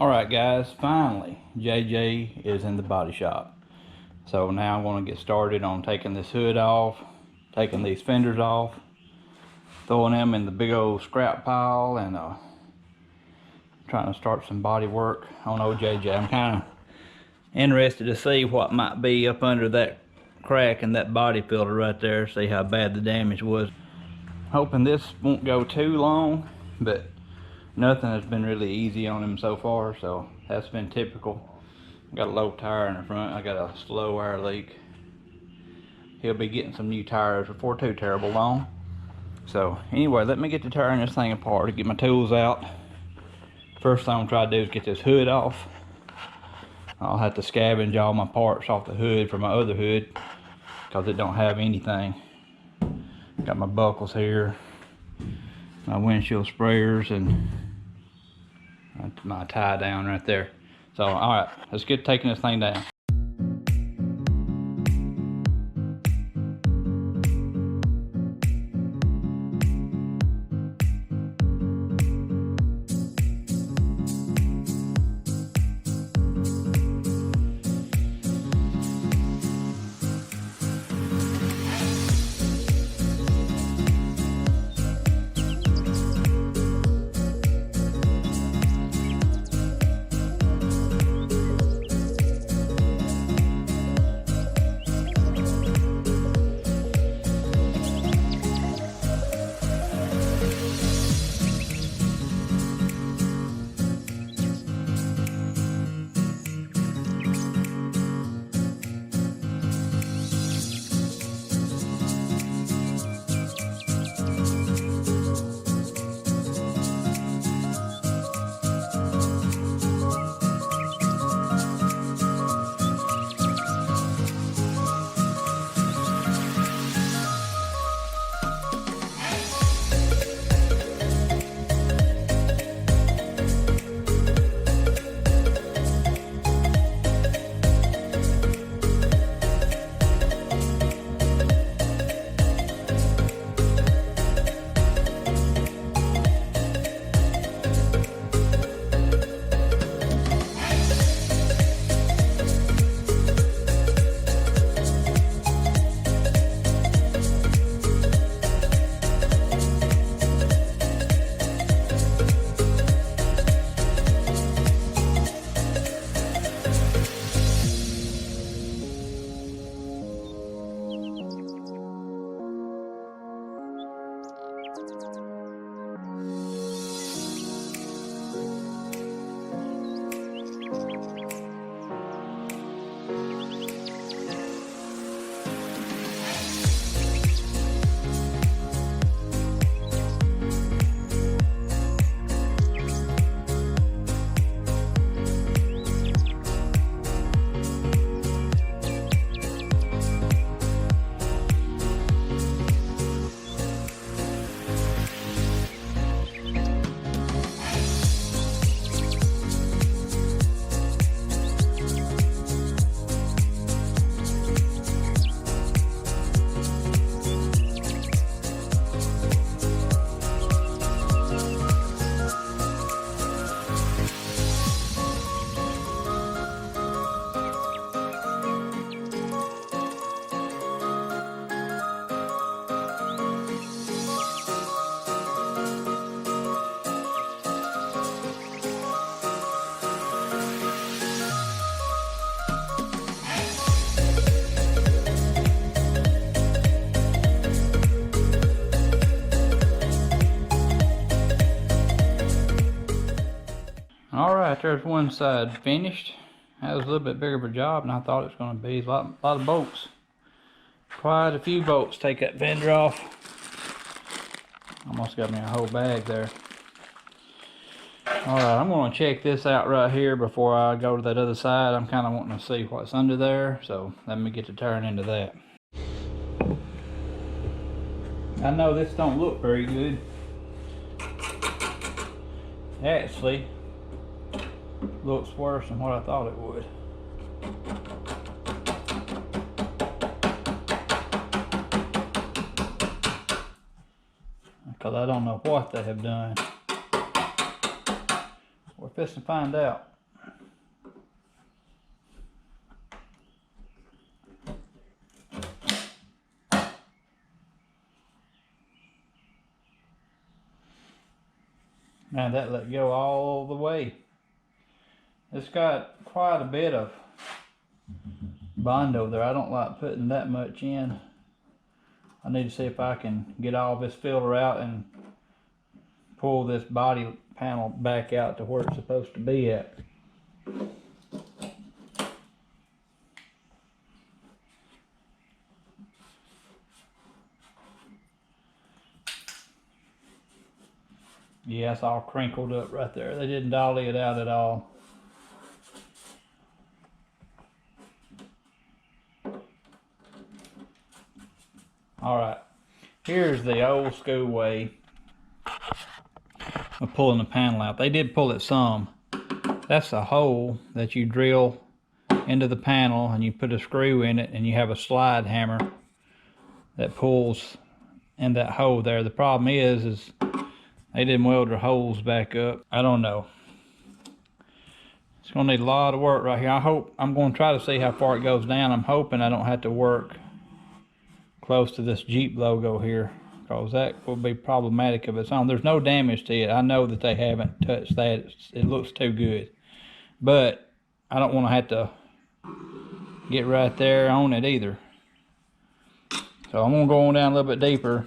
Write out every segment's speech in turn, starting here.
Alright guys, finally JJ is in the body shop. So now I'm going to get started on taking this hood off, taking these fenders off, throwing them in the big old scrap pile, and trying to start some body work on old JJ. I'm kind of interested to see what might be up under that crack in that body filter right there, see how bad the damage was. Hoping this won't go too long, but nothing has been really easy on him so far, so that's been typical. Got a low tire in the front, I got a slow air leak. He'll be getting some new tires before too terrible long. So anyway, let me get to tearing this thing apart to get my tools out. First thing I'm gonna try to do is get this hood off. I'll have to scavenge all my parts off the hood for my other hood because it don't have anything. Got my buckles here, my windshield sprayers, and my tie down right there. So alright, let's get taking this thing down. Alright, there's one side finished. That was a little bit bigger of a job than I thought it was going to be. A lot of bolts. Quite a few bolts. Take that fender off. Almost got me a whole bag there. Alright, I'm going to check this out right here before I go to that other side. I'm kind of wanting to see what's under there. So let me get to tearing into that. I know this don't look very good. Actually, looks worse than what I thought it would. Because I don't know what they have done. We're fixing to find out. And that let go all the way. It's got quite a bit of Bondo there. I don't like putting that much in. I need to see if I can get all this filler out and pull this body panel back out to where it's supposed to be at. Yeah, it's all crinkled up right there. They didn't dolly it out at all. Alright, here's the old school way of pulling the panel out. They did pull it some. That's a hole that you drill into the panel and you put a screw in it and you have a slide hammer that pulls in that hole there. The problem is they didn't weld their holes back up. I don't know. It's gonna need a lot of work right here. I'm gonna try to see how far it goes down. I'm hoping I don't have to work close to this Jeep logo here, because that will be problematic of its own. There's no damage to it. I know that they haven't touched that. It looks too good. But I don't want to have to get right there on it either. So I'm gonna go on down a little bit deeper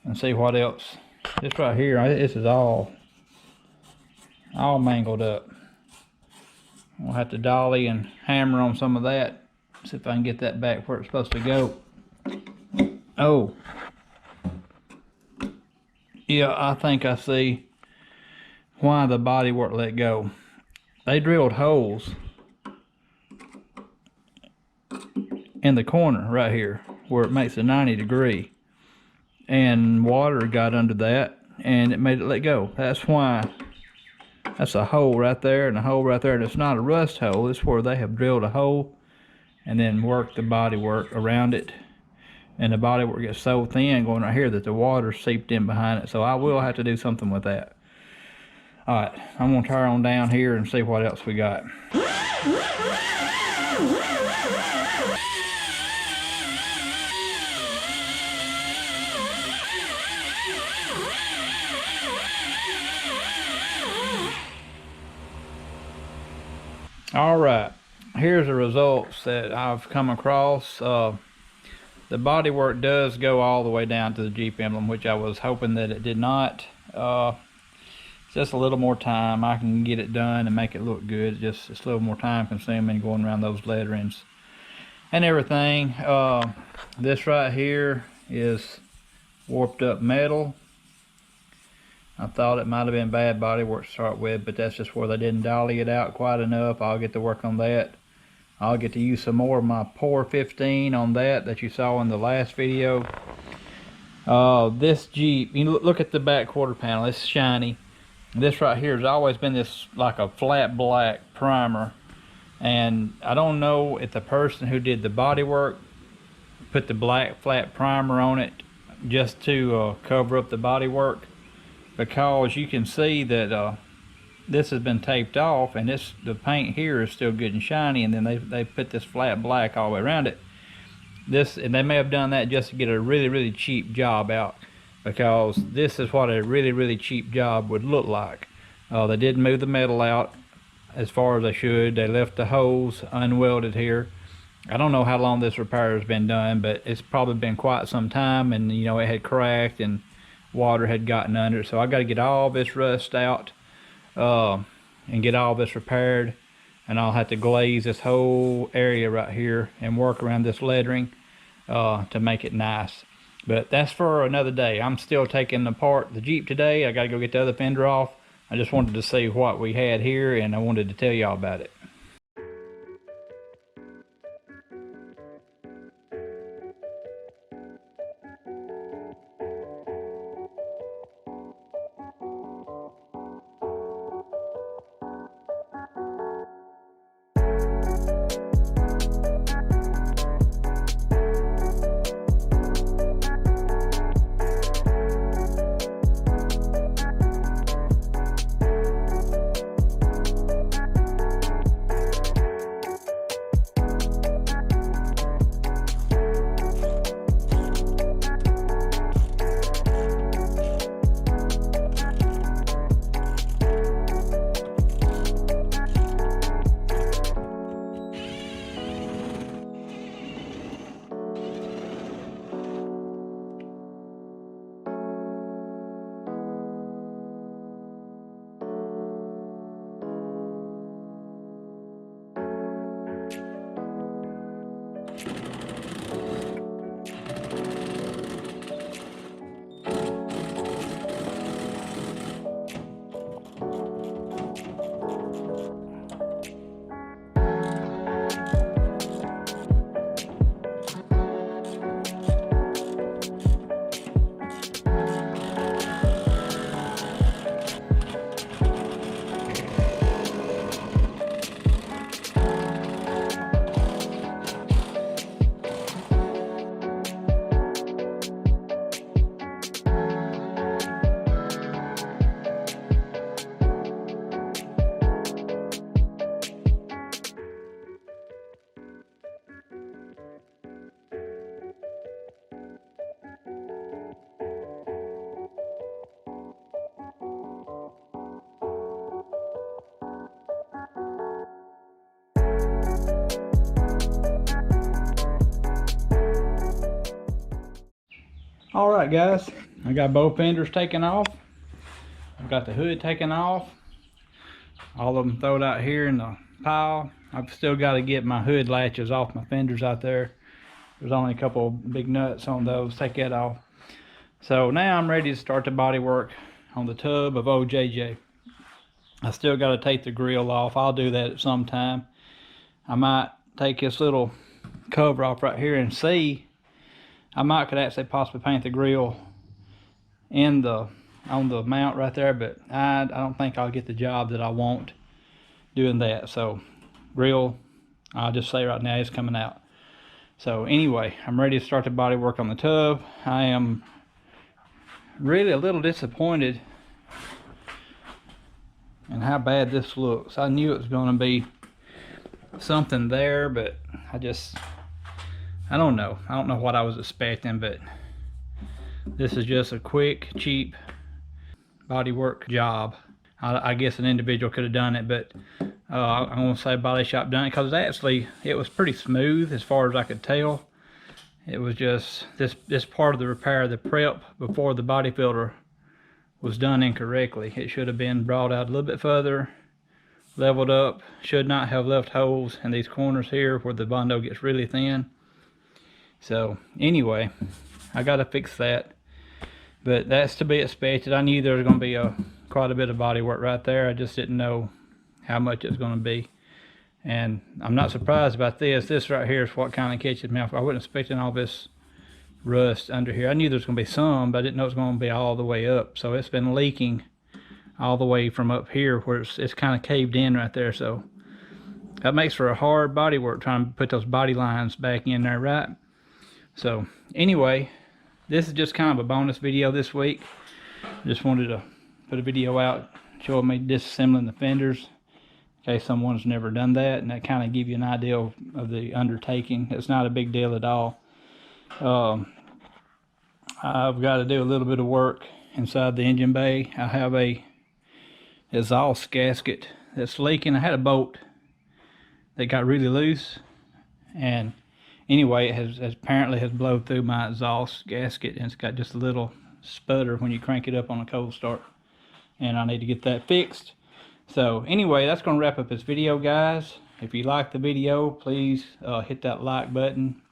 and see what else. This right here, this is all mangled up. We'll have to dolly and hammer on some of that. See if I can get that back where it's supposed to go. Oh. Yeah, I think I see why the bodywork let go. They drilled holes in the corner right here where it makes a 90-degree. And water got under that and it made it let go. That's why. That's a hole right there and a hole right there. And it's not a rust hole. It's where they have drilled a hole and then worked the bodywork around it. And the bodywork gets so thin going right here that the water seeped in behind it. So I will have to do something with that. Alright, I'm going to turn on down here and see what else we got. Alright, here's the results that I've come across. The bodywork does go all the way down to the Jeep emblem, which I was hoping that it did not. Just a little more time. I can get it done and make it look good. It's a little more time consuming going around those letterings and everything. This right here is warped up metal. I thought it might have been bad bodywork to start with, but that's just where they didn't dolly it out quite enough. I'll get to work on that. I'll get to use some more of my Pour 15 on that you saw in the last video. This Jeep, you look at the back quarter panel, it's shiny. This right here has always been this like a flat black primer, and I don't know if the person who did the bodywork put the black flat primer on it just to cover up the bodywork, because you can see that this has been taped off and the paint here is still good and shiny, and then they put this flat black all the way around it. And they may have done that just to get a really cheap job out, because this is what a really cheap job would look like. They didn't move the metal out as far as they should. They left the holes unwelded here. I don't know how long this repair has been done, but it's probably been quite some time, and you know, it had cracked and water had gotten under it. So I got to get all this rust out and get all this repaired, and I'll have to glaze this whole area right here and work around this lettering to make it nice. But that's for another day. I'm still taking apart the Jeep today. I got to go get the other fender off. I just wanted to see what we had here, and I wanted to tell y'all about it. Alright guys, I got both fenders taken off. I've got the hood taken off. All of them thrown out here in the pile. I've still got to get my hood latches off my fenders out there. There's only a couple big nuts on those. Take that off. So now I'm ready to start the body work on the tub of OJJ. I still got to take the grill off. I'll do that at some time. I might take this little cover off right here and see. I could actually possibly paint the grill on the mount right there, but I don't think I'll get the job that I want doing that. So grill, I'll just say right now it's coming out. So anyway, I'm ready to start the body work on the tub. I am really a little disappointed in how bad this looks. I knew it was going to be something there, but I don't know. I don't know what I was expecting, but this is just a quick, cheap body work job. I guess an individual could have done it, but I'm going to say body shop done it, because actually it was pretty smooth as far as I could tell. It was just this part of the repair, the prep before the body filter, was done incorrectly. It should have been brought out a little bit further, leveled up. Should not have left holes in these corners here where the Bondo gets really thin. So anyway, I got to fix that, but that's to be expected. I knew there was going to be quite a bit of body work right there. I just didn't know how much it was going to be, and I'm not surprised about this. This right here is what kind of catches me off. I wasn't expecting all this rust under here. I knew there's going to be some, but I didn't know it was going to be all the way up. So it's been leaking all the way from up here where it's kind of caved in right there. So that makes for a hard body work trying to put those body lines back in there, right? So anyway, this is just kind of a bonus video this week. I just wanted to put a video out showing me disassembling the fenders in case someone's never done that, and that kind of give you an idea of the undertaking. It's not a big deal at all. I've got to do a little bit of work inside the engine bay. I have a exhaust gasket that's leaking. I had a bolt that got really loose, and anyway, it has apparently blown through my exhaust gasket, and it's got just a little sputter when you crank it up on a cold start, and I need to get that fixed. So anyway, that's going to wrap up this video, guys. If you liked the video, please hit that like button,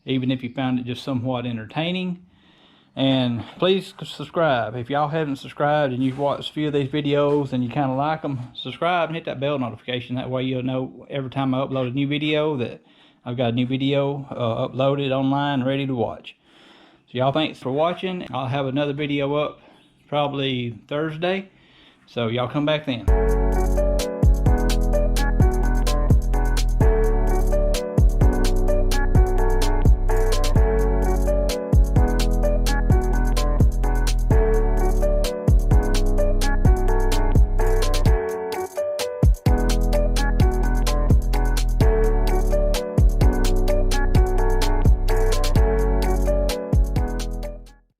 even if you found it just somewhat entertaining. And please subscribe. If y'all haven't subscribed and you've watched a few of these videos and you kind of like them, subscribe and hit that bell notification. That way you'll know every time I upload a new video that I've got a new video uploaded online ready to watch. So y'all thanks for watching. I'll have another video up probably Thursday. So y'all come back then.